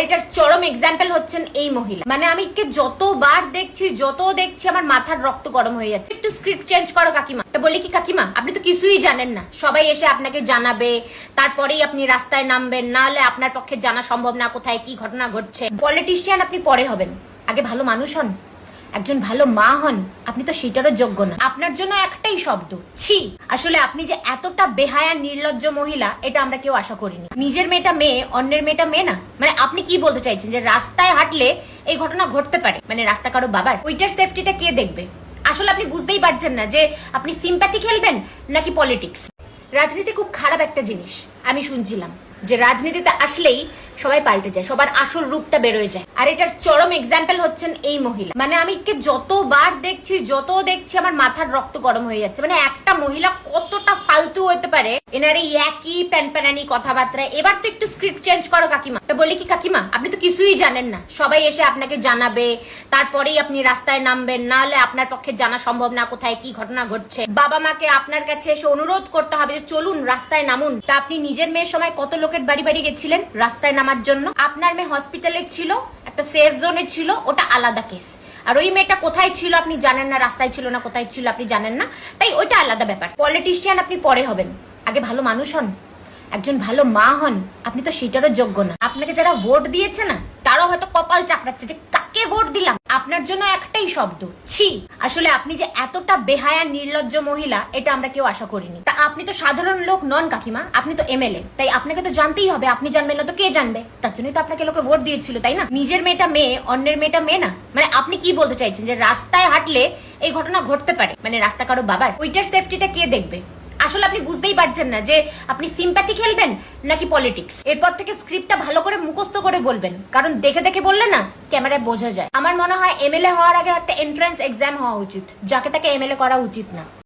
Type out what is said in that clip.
এটার চরম এক্সাম্পল হচ্ছেন এই মহিলা। মানে আমি যতবার দেখছি আমার মাথার রক্ত গরম হয়ে যাচ্ছে। একটু স্ক্রিপ্ট চেঞ্জ করো কাকিমা। তা বলি কি কাকিমা, আপনি তো কিছুই জানেন না, সবাই এসে আপনাকে জানাবে, তারপরেই আপনি রাস্তায় নামবেন, না হলে আপনার পক্ষে জানা সম্ভব না কোথায় কি ঘটনা ঘটছে। পলিটিশিয়ান আপনি পরে হবেন, আগে ভালো মানুষ হন, একজন ভালো মা হন। আপনি তো সেটারও যোগ্য না। আপনার জন্য একটাই শব্দ, ছি। আসলে আপনি যে এতটা বেহায়া নির্লজ্জ মহিলা, এটা আমরা কেউ আশা করিনি। নিজের মেয়েটা মেয়ে, অন্যের মেয়েটা মেয়ে না। মানে আপনি কি বলতে চাইছেন যে রাস্তায় হাঁটলে এই ঘটনা ঘটতে পারে? মানে রাস্তা কারো বাবার, ওইটার সেফটিটা কে দেখবে? আসলে আপনি বুঝতেই পারছেন না যে আপনি সিম্প্যাথি খেলবেন নাকি পলিটিক্স। রাজনীতি খুব খারাপ একটা জিনিস। আমি শুনছিলাম যে রাজনীতিতে আসলেই সবাই পাল্টে যায়, সবার আসল রূপটা বেরোয় যায়। আর এটার চরম এক্সাম্পল হচ্ছেন এই মহিলা। মানে আমি যতবার দেখছি আমার মাথার রক্ত গরম হয়ে যাচ্ছে। মানে একটা মহিলা কতটা ফালতু হতে পারে, এনার এই একই প্যানপ্যানানি কথাবার্তা। এবার তো একটু স্ক্রিপ্ট চেঞ্জ করো কাকিমা। তা বলি কি কাকিমা, আপনি তো কিছুই জানেন না, সবাই এসে আপনাকে জানাবে, তারপরেই আপনি রাস্তায় নামবেন, না হলে আপনার পক্ষে জানা সম্ভব না কোথায় কি ঘটনা ঘটছে। বাবা মাকে আপনার কাছে এসে অনুরোধ করতে হবে যে চলুন রাস্তায় নামুন। তা আপনি নিজের মেয়ের সময় কত লোকের বাড়ি বাড়ি গেছিলেন রাস্তায় নামার জন্য? আপনার মেয়ে হসপিটালে ছিল, একটা সেফ জোনে ছিল, ওটা আলাদা কেস। আর ওই মেয়েটা কোথায় ছিল আপনি জানেন না, রাস্তায় ছিল না কোথায় ছিল আপনি জানেন না, তাই ওইটা আলাদা ব্যাপার। পলিটিশিয়ান আপনি পরে হবেন, আগে ভালো মানুষ হন, একজন ভালো মা হন। আপনি তো সেটারও যোগ্য না। আপনাকে যারা ভোট দিয়েছে না, তারাও হয়তো কপাল চাপড়াচ্ছে যে কাকে ভোট দিলাম। আপনার জন্য একটাই শব্দ, ছি। আসলে আপনি যে এতটা বেহায়া নির্লজ্জ মহিলা, এটা আমরা কেউ আশা করিনি। তা আপনি তো সাধারণ লোক নন কাকিমা, আপনি তো এমএলএ, তাই আপনাকে তো জানতেই হবে। আপনি জানবেন না তো কে জানবে? তার জন্যই তো আপনাকে লোকে ভোট দিয়েছিল, তাই না? নিজের মেয়েটা মেয়ে, অন্যের মেয়েটা মেয়ে না। মানে আপনি কি বলতে চাইছেন যে রাস্তায় হাঁটলে এই ঘটনা ঘটতে পারে? মানে রাস্তা কারো বাবার, ওইটার সেফটিটা কে দেখবে? আসলে আপনি বুঝতেই পারছেন না যে আপনি সিম্প্যাথি খেলবেন নাকি পলিটিক্স। এরপর থেকে স্ক্রিপ্টটা ভালো করে মুখস্থ করে বলবেন, কারণ দেখে দেখে বললে না ক্যামেরায় বোঝা যায়। আমার মনে হয় এমএলএ হওয়ার আগে একটা এন্ট্রান্স এক্সাম হওয়া উচিত, যাকে তাকে এমএলএ করা উচিত না।